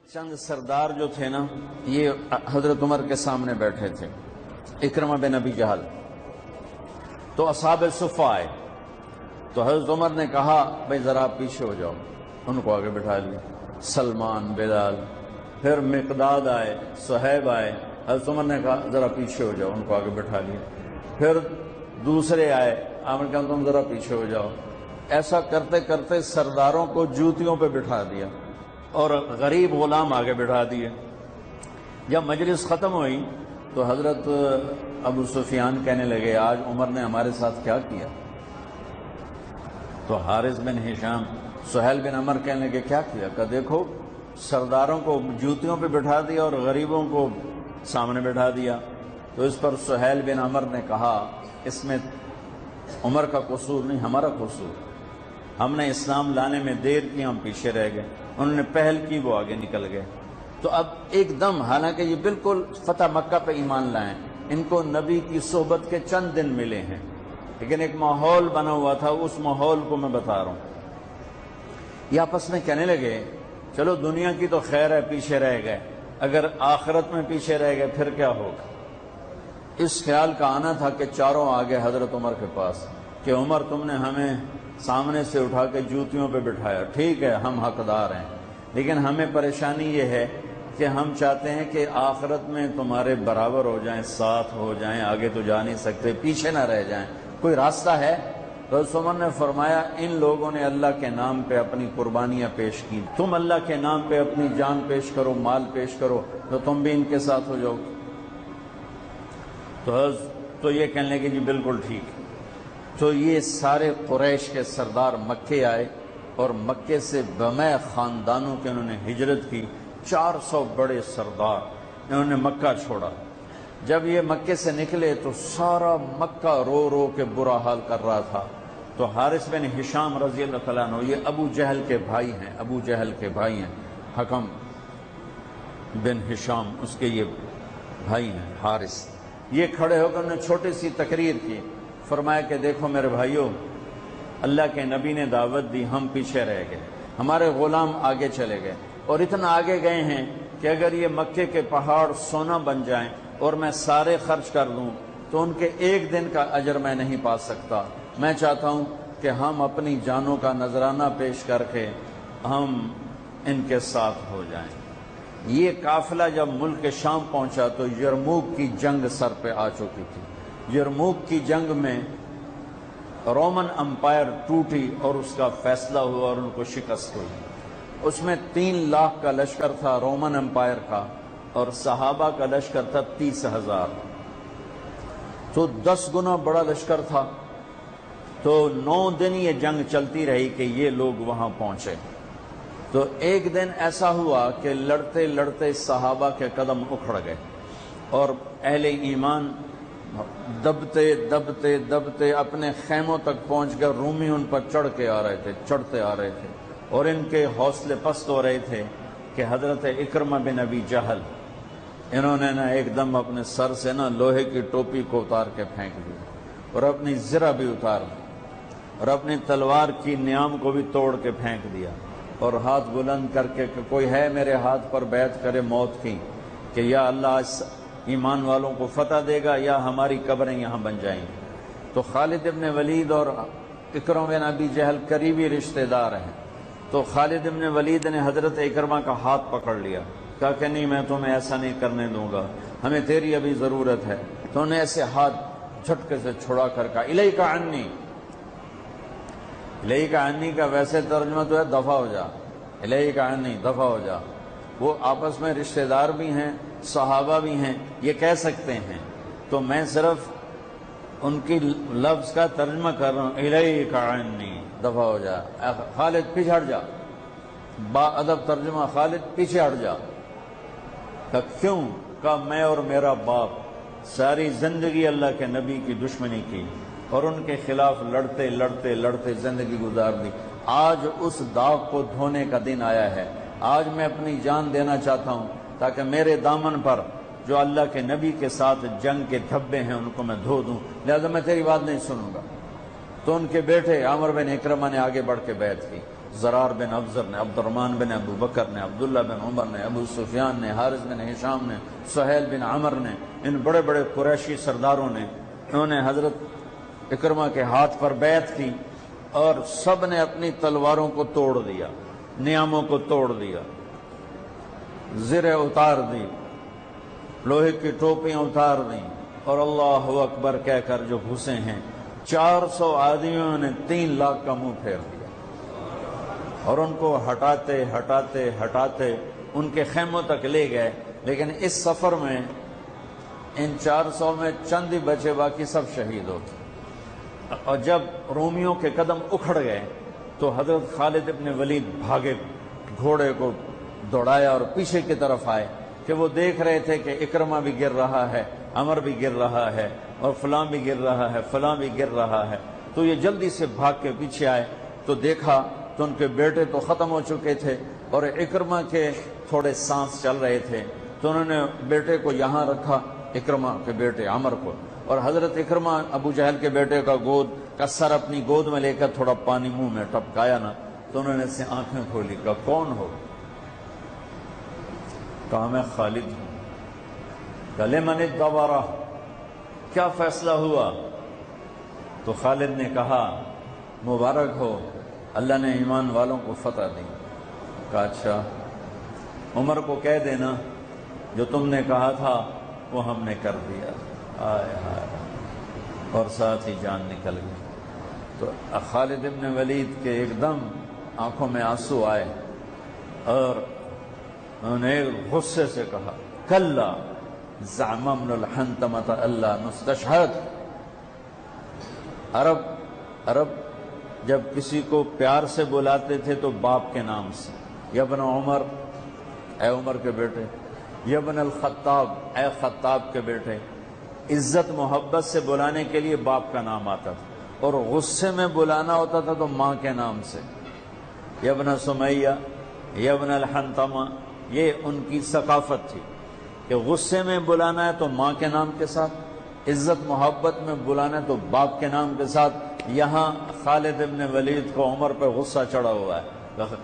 چند سردار جو تھے نا، یہ حضرت عمر کے سامنے بیٹھے تھے، اکرمہ بن ابی جہل۔ تو اصحاب صفہ آئے تو حضرت عمر نے کہا بھائی ذرا آپ پیچھے ہو جاؤ، ان کو آگے بٹھا لیا۔ سلمان، بلال، پھر مقداد آئے، صہیب آئے، حضرت عمر نے کہا ذرا پیچھے ہو جاؤ، ان کو آگے بٹھا لیا۔ پھر دوسرے آئے، عامر کہا تم ذرا پیچھے ہو جاؤ۔ ایسا کرتے کرتے سرداروں کو جوتیوں پہ بٹھا دیا اور غریب غلام آگے بٹھا دیے۔ جب مجلس ختم ہوئی تو حضرت ابو سفیان کہنے لگے آج عمر نے ہمارے ساتھ کیا کیا؟ تو حارث بن ہشام، سہیل بن عمر کہنے لگے کیا کیا؟ کہ دیکھو سرداروں کو جوتیوں پہ بٹھا دیا اور غریبوں کو سامنے بٹھا دیا۔ تو اس پر سہیل بن عمر نے کہا اس میں عمر کا قصور نہیں، ہمارا قصور، ہم نے اسلام لانے میں دیر کی، ہم پیچھے رہ گئے، انہوں نے پہل کی، وہ آگے نکل گئے۔ تو اب ایک دم، حالانکہ یہ بالکل فتح مکہ پہ ایمان لائیں، ان کو نبی کی صحبت کے چند دن ملے ہیں، لیکن ایک ماحول بنا ہوا تھا، اس ماحول کو میں بتا رہا ہوں۔ یہ آپس میں کہنے لگے چلو دنیا کی تو خیر ہے، پیچھے رہ گئے، اگر آخرت میں پیچھے رہ گئے پھر کیا ہوگا؟ اس خیال کا آنا تھا کہ چاروں آگے حضرت عمر کے پاس کہ عمر تم نے ہمیں سامنے سے اٹھا کے جوتیوں پہ بٹھایا، ٹھیک ہے ہم حقدار ہیں، لیکن ہمیں پریشانی یہ ہے کہ ہم چاہتے ہیں کہ آخرت میں تمہارے برابر ہو جائیں، ساتھ ہو جائیں، آگے تو جا نہیں سکتے، پیچھے نہ رہ جائیں، کوئی راستہ ہے؟ تو حضرت عمر نے فرمایا ان لوگوں نے اللہ کے نام پہ اپنی قربانیاں پیش کی، تم اللہ کے نام پہ اپنی جان پیش کرو، مال پیش کرو، تو تم بھی ان کے ساتھ ہو جاؤ۔ تو یہ کہنے لگے جی بالکل ٹھیک۔ تو یہ سارے قریش کے سردار مکے آئے اور مکے سے بمع خاندانوں کے انہوں نے ہجرت کی، 400 بڑے سردار انہوں نے مکہ چھوڑا۔ جب یہ مکے سے نکلے تو سارا مکہ رو رو کے برا حال کر رہا تھا۔ تو حارث بن ہشام رضی اللہ تعالیٰ عنہ، یہ ابو جہل کے بھائی ہیں، ابو جہل کے بھائی ہیں، حکم بن ہشام اس کے یہ بھائی ہیں حارث، یہ کھڑے ہو کر انہوں نے چھوٹی سی تقریر کی، فرمایا کہ دیکھو میرے بھائیوں، اللہ کے نبی نے دعوت دی، ہم پیچھے رہ گئے، ہمارے غلام آگے چلے گئے، اور اتنا آگے گئے ہیں کہ اگر یہ مکے کے پہاڑ سونا بن جائیں اور میں سارے خرچ کر دوں تو ان کے ایک دن کا اجر میں نہیں پا سکتا۔ میں چاہتا ہوں کہ ہم اپنی جانوں کا نذرانہ پیش کر کے ہم ان کے ساتھ ہو جائیں۔ یہ قافلہ جب ملک شام پہنچا تو یرموک کی جنگ سر پہ آ چکی تھی۔ یرموک کی جنگ میں رومن امپائر ٹوٹی اور اس کا فیصلہ ہوا اور ان کو شکست ہوئی۔ اس میں 3 لاکھ کا لشکر تھا رومن امپائر کا، اور صحابہ کا لشکر تھا 30,000، تو 10 گنا بڑا لشکر تھا۔ تو 9 دن یہ جنگ چلتی رہی کہ یہ لوگ وہاں پہنچے۔ تو ایک دن ایسا ہوا کہ لڑتے لڑتے صحابہ کے قدم اکھڑ گئے اور اہل ایمان دبتے دبتے دبتے اپنے خیموں تک پہنچ کر رومی ان پر چڑھ کے آ رہے تھے، چڑھتے آ رہے تھے، اور ان کے حوصلے پست ہو رہے تھے کہ حضرت اکرمہ بن ابی جہل انہوں نے ایک دم اپنے سر سے لوہے کی ٹوپی کو اتار کے پھینک دی اور اپنی زرہ بھی اتار دی اور اپنی تلوار کی نیام کو بھی توڑ کے پھینک دیا، اور ہاتھ بلند کر کے کہ کوئی ہے میرے ہاتھ پر بیعت کرے موت کی کہ یا اللہ اس ایمان والوں کو فتح دے گا یا ہماری قبریں یہاں بن جائیں گی۔ تو خالد ابن ولید اور اکرمہ بن ابی جہل قریبی رشتہ دار ہیں، تو خالد ابن ولید نے حضرت اکرمہ کا ہاتھ پکڑ لیا، کہا کہ نہیں میں تمہیں ایسا نہیں کرنے دوں گا، ہمیں تیری ابھی ضرورت ہے۔ تو انہیں ایسے ہاتھ جھٹکے سے چھڑا کر کہا الیک عنی، الیک عنی کا ویسے ترجمہ تو ہے دفع ہو جا، الیک عنی دفع ہو جا۔ وہ آپس میں رشتہ دار بھی ہیں، صحابہ بھی ہیں، یہ کہہ سکتے ہیں، تو میں صرف ان کی لفظ کا ترجمہ کر رہا ہوں، الیک عنی دفع ہو جا، خالد پیچھے ہٹ جا، با ادب ترجمہ خالد پیچھے ہٹ جا۔ کہ کیوں؟ کہ میں اور میرا باپ ساری زندگی اللہ کے نبی کی دشمنی کی اور ان کے خلاف لڑتے لڑتے لڑتے زندگی گزار دی، آج اس داغ کو دھونے کا دن آیا ہے، آج میں اپنی جان دینا چاہتا ہوں تاکہ میرے دامن پر جو اللہ کے نبی کے ساتھ جنگ کے دھبے ہیں ان کو میں دھو دوں، لہذا میں تیری بات نہیں سنوں گا۔ تو ان کے بیٹے عامر بن اکرمہ نے آگے بڑھ کے بیعت کی۔ زرار بن ابزر نے، عبد الرحمن بن ابو بکر نے، عبداللہ بن عمر نے، ابو سفیان نے، حارث بن ہشام نے، سہیل بن عمر نے، ان بڑے بڑے قریشی سرداروں نے، انہوں نے حضرت اکرمہ کے ہاتھ پر بیعت کی اور سب نے اپنی تلواروں کو توڑ دیا، نیاموں کو توڑ دیا، زریں اتار دی، لوہے کی ٹوپیاں اتار دیں اور اللہ اکبر کہہ کر جو گھسے ہیں 400 آدمیوں نے 3 لاکھ کا منہ پھیر دیا اور ان کو ہٹاتے ہٹاتے ہٹاتے ان کے خیموں تک لے گئے۔ لیکن اس سفر میں ان 400 میں چند ہی بچے، باقی سب شہید ہو گئے۔ اور جب رومیوں کے قدم اکھڑ گئے تو حضرت خالد ابن ولید بھاگے، گھوڑے کو دوڑایا اور پیچھے کی طرف آئے کہ وہ دیکھ رہے تھے کہ اکرمہ بھی گر رہا ہے، عمر بھی گر رہا ہے اور فلاں بھی گر رہا ہے، فلاں بھی گر رہا ہے۔ تو یہ جلدی سے بھاگ کے پیچھے آئے تو دیکھا تو ان کے بیٹے تو ختم ہو چکے تھے اور اکرمہ کے تھوڑے سانس چل رہے تھے، تو انہوں نے بیٹے کو یہاں رکھا، اکرمہ کے بیٹے عمر کو، اور حضرت اکرمہ ابو جہل کے بیٹے کا سر اپنی گود میں لے کر تھوڑا پانی منہ میں ٹپکایا نا، تو انہوں نے اس سے آنکھیں کھولی، کہا کون ہو؟ کہا میں خالد ہوں۔ کہا لمن الدبرہ، کیا فیصلہ ہوا؟ تو خالد نے کہا مبارک ہو، اللہ نے ایمان والوں کو فتح دی۔ کہا اچھا، عمر کو کہہ دینا جو تم نے کہا تھا وہ ہم نے کر دیا۔ آئے ہائے، اور ساتھ ہی جان نکل گئی۔ تو خالد ابن ولید کے ایک دم آنکھوں میں آنسو آئے اور انہوں نے غصے سے کہا کلا زعم ابن الحنتمۃ اللہ نستشہد۔ عرب جب کسی کو پیار سے بلاتے تھے تو باپ کے نام سے، یا ابن عمر، اے عمر کے بیٹے، یا ابن الخطاب، اے خطاب کے بیٹے، عزت محبت سے بلانے کے لیے باپ کا نام آتا تھا، اور غصے میں بلانا ہوتا تھا تو ماں کے نام سے، یا ابن سمیہ، یا ابن الحنتمہ۔ یہ ان کی ثقافت تھی کہ غصے میں بلانا ہے تو ماں کے نام کے ساتھ، عزت محبت میں بلانا ہے تو باپ کے نام کے ساتھ۔ یہاں خالد ابن ولید کو عمر پہ غصہ چڑھا ہوا ہے،